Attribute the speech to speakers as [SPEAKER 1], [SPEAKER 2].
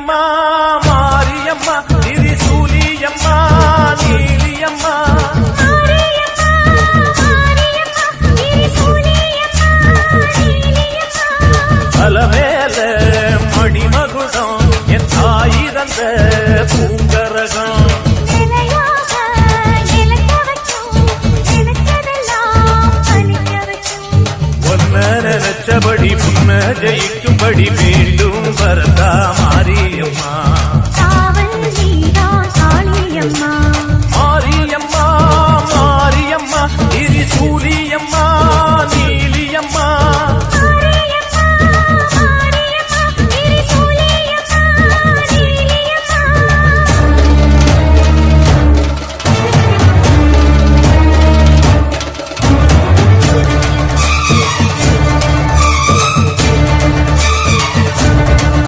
[SPEAKER 1] அம்மா மாரியம்மா திரிசூலியம்மா நீலியம்மா அலமேல மணிமகுடம் என் தாய் தந்த பூங்கரகம் நினைச்சபடி முன்ன ஜெயிக்கும்படி மீண்டும்